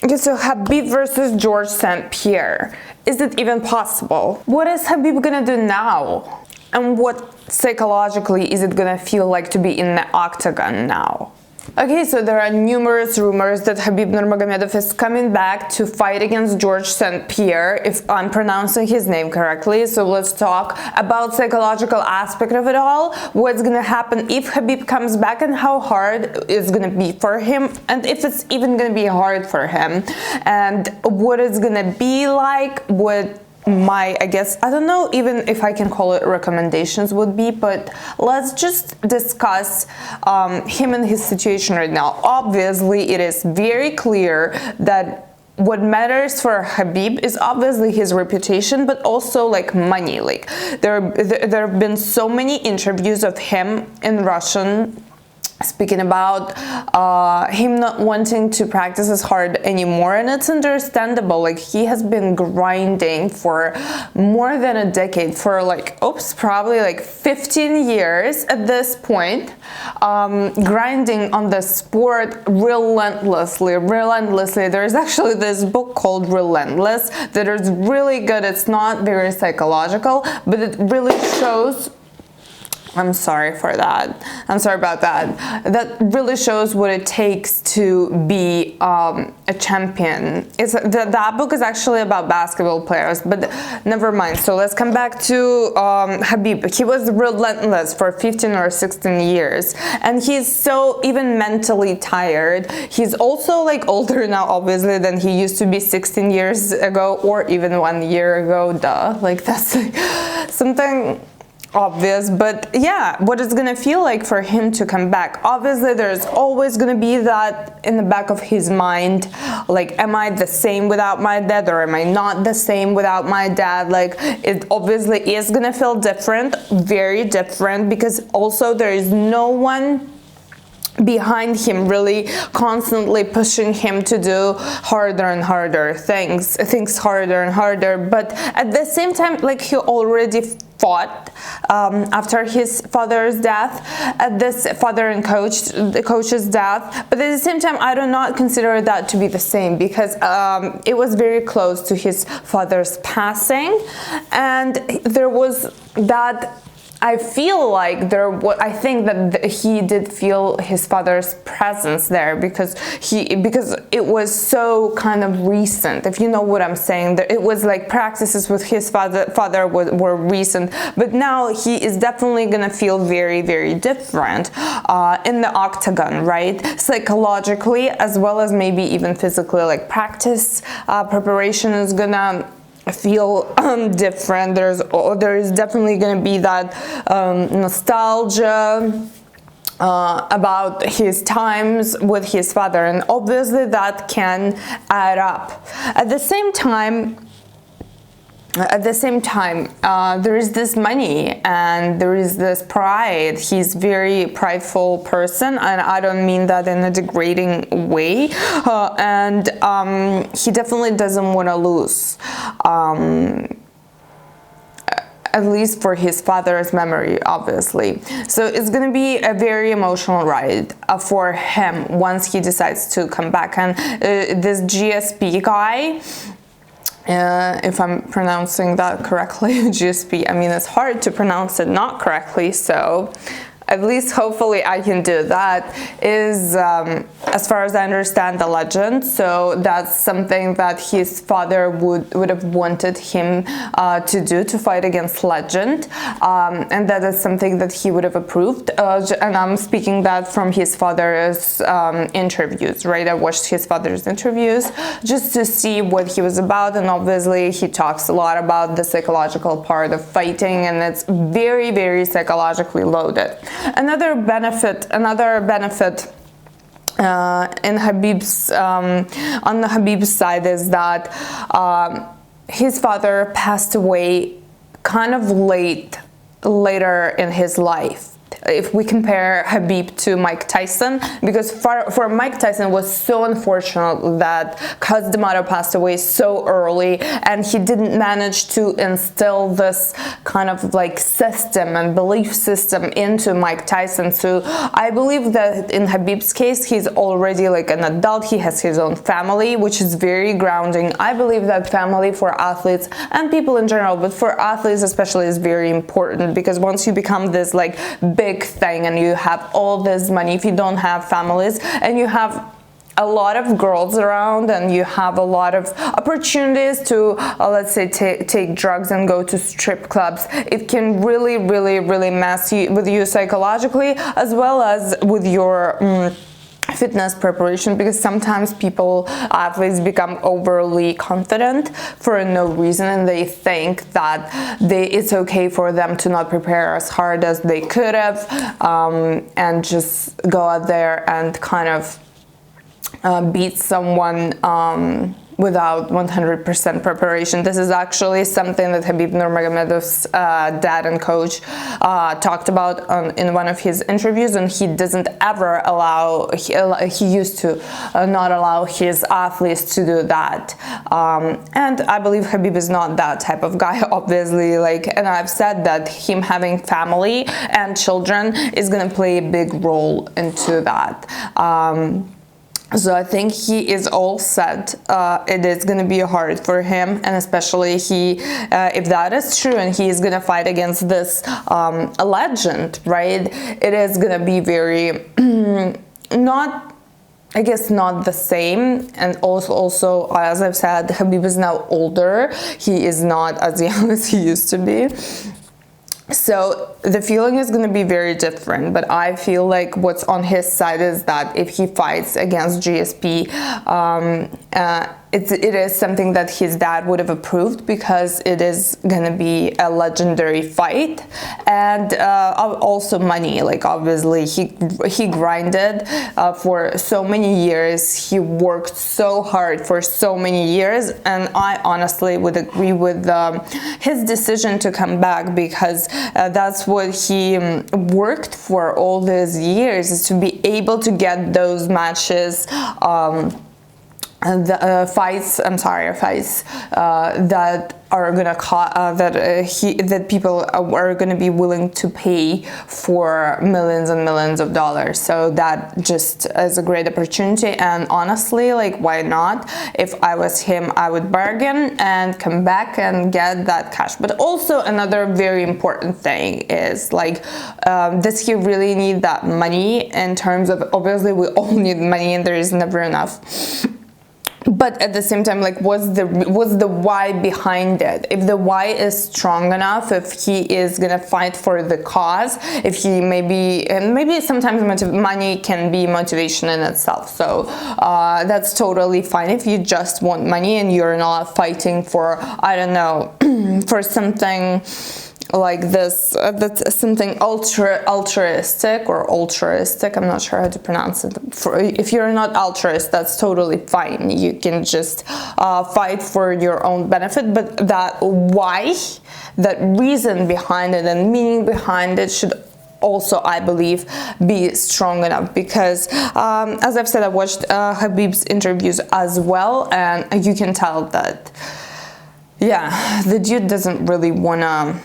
Okay, so Khabib versus George St. Pierre. Is it even possible? What is Khabib gonna do now? And what psychologically is it gonna feel like to be in the octagon now? Okay, so there are numerous rumors that Khabib Nurmagomedov is coming back to fight against George St. Pierre, if I'm pronouncing his name correctly. So let's talk about psychological aspect of it all. What's gonna happen if Khabib comes back and how hard it's gonna be for him, and if it's even gonna be hard for him, and what it's gonna be like, what my, I guess, I don't know even if I can call it recommendations would be, but let's just discuss him and his situation right now. Obviously, it is very clear that what matters for Khabib is obviously his reputation, but also like money. Like there have been so many interviews of him in Russian speaking about him not wanting to practice as hard anymore, and it's understandable. Like he has been grinding for more than a decade, for like probably like 15 years at this point, grinding on the sport relentlessly. There's actually this book called Relentless that is really good. It's not very psychological, but it really shows, I'm sorry for that. I'm sorry about that. That really shows what it takes to be a champion. That book is actually about basketball players, but never mind. So let's come back to Khabib. He was relentless for 15 or 16 years, and he's so even mentally tired. He's also like older now, obviously, than he used to be 16 years ago or even 1 year ago. Duh. Like that's like something obvious, but yeah, what it's gonna feel like for him to come back. Obviously, there's always gonna be that in the back of his mind, like, am I the same without my dad, or am I not the same without my dad? Like, it obviously is gonna feel different, very different, because also there is no one behind him really constantly pushing him to do harder and harder things harder and harder. But at the same time, like, he already fought after his father's death, at this father and coach's death, but at the same time I do not consider that to be the same, because it was very close to his father's passing, and there was that, I feel like I think that he did feel his father's presence there, because it was so kind of recent, if you know what I'm saying. It was like practices with his father were recent, but now he is definitely gonna feel very, very different in the octagon, right? Psychologically, as well as maybe even physically. Like practice preparation is gonna feel different. There is definitely going to be that nostalgia about his times with his father, and obviously that can add up. At the same time, there is this money and there is this pride. He's very prideful person, and I don't mean that in a degrading way, and he definitely doesn't want to lose, at least for his father's memory, obviously. So it's going to be a very emotional ride for him once he decides to come back. And this GSP guy, if I'm pronouncing that correctly, GSP, I mean, it's hard to pronounce it not correctly, so at least hopefully I can do that, is, as far as I understand, the legend. So that's something that his father would have wanted him to do, to fight against legend, and that is something that he would have approved, and I'm speaking that from his father's interviews, right? I watched his father's interviews just to see what he was about, and obviously he talks a lot about the psychological part of fighting, and it's very, very psychologically loaded. Another benefit in Khabib's on the Khabib side is that his father passed away kind of later in his life. If we compare Khabib to Mike Tyson, because for Mike Tyson, it was so unfortunate that Cus D'Amato passed away so early, and he didn't manage to instill this kind of like system and belief system into Mike Tyson. So I believe that in Khabib's case, he's already like an adult, he has his own family, which is very grounding. I believe that family for athletes and people in general, but for athletes especially, is very important, because once you become this like big thing and you have all this money, if you don't have families and you have a lot of girls around and you have a lot of opportunities to let's say take drugs and go to strip clubs, it can really mess with you psychologically, as well as with your fitness preparation, because sometimes athletes become overly confident for no reason, and they think that it's okay for them to not prepare as hard as they could have, and just go out there and kind of beat someone without 100% preparation. This is actually something that Khabib Nurmagomedov's dad and coach talked about in one of his interviews, and he doesn't ever allow, he used to not allow his athletes to do that. And I believe Khabib is not that type of guy, obviously, and I've said that him having family and children is going to play a big role into that. So I think he is all set. It is going to be hard for him, and especially if that is true and he is going to fight against this legend, right? It is going to be very not the same. And also, as I've said, Khabib is now older. He is not as young as he used to be. So the feeling is going to be very different, but I feel like what's on his side is that if he fights against GSP, it is something that his dad would have approved, because it is going to be a legendary fight, and also money. Obviously he grinded for so many years, he worked so hard for so many years, and I honestly would agree with his decision to come back, because that's what he worked for all these years, is to be able to get those matches, fights that are gonna that people are gonna be willing to pay for millions and millions of dollars. So that just is a great opportunity, and honestly, why not? If I was him, I would bargain and come back and get that cash. But also another very important thing is does he really need that money? In terms of, obviously we all need money and there is never enough. But at the same time, what's the why behind it? If the why is strong enough, if he is gonna fight for the cause, if he maybe sometimes money can be motivation in itself. So that's totally fine if you just want money and you're not fighting for, I don't know, for something like this, that's something altruistic, I'm not sure how to pronounce it. If you're not altruist, that's totally fine, you can just fight for your own benefit, but that why, that reason behind it and meaning behind it should also, I believe, be strong enough, because as I've said, I watched Khabib's interviews as well, and you can tell that, yeah, the dude doesn't really wanna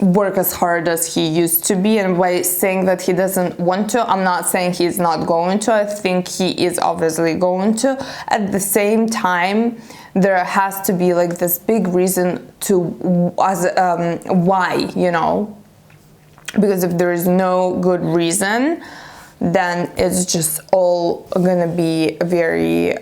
work as hard as he used to be. And by saying that he doesn't want to, I'm not saying he's not going to. I think he is obviously going to. At the same time, there has to be this big reason to why, because if there is no good reason, then it's just all gonna be very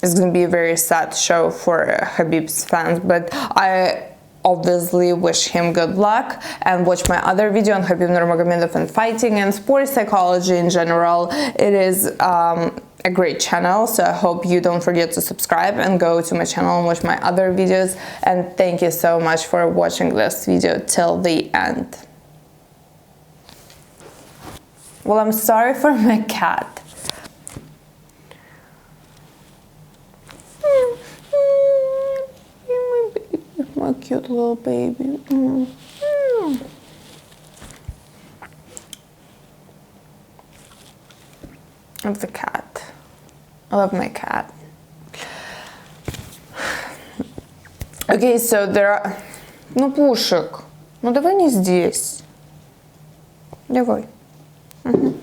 it's gonna be a very sad show for Khabib's fans. But I obviously wish him good luck, and watch my other video on Khabib Nurmagomedov and fighting and sports psychology in general. It is a great channel, so I hope you don't forget to subscribe and go to my channel and watch my other videos. And thank you so much for watching this video till the end. Well, I'm sorry for my cat. My cute little baby. I love the cat. I love my cat. Okay, so there are Ну, Пушек, ну давай не здесь. Давай. Угу.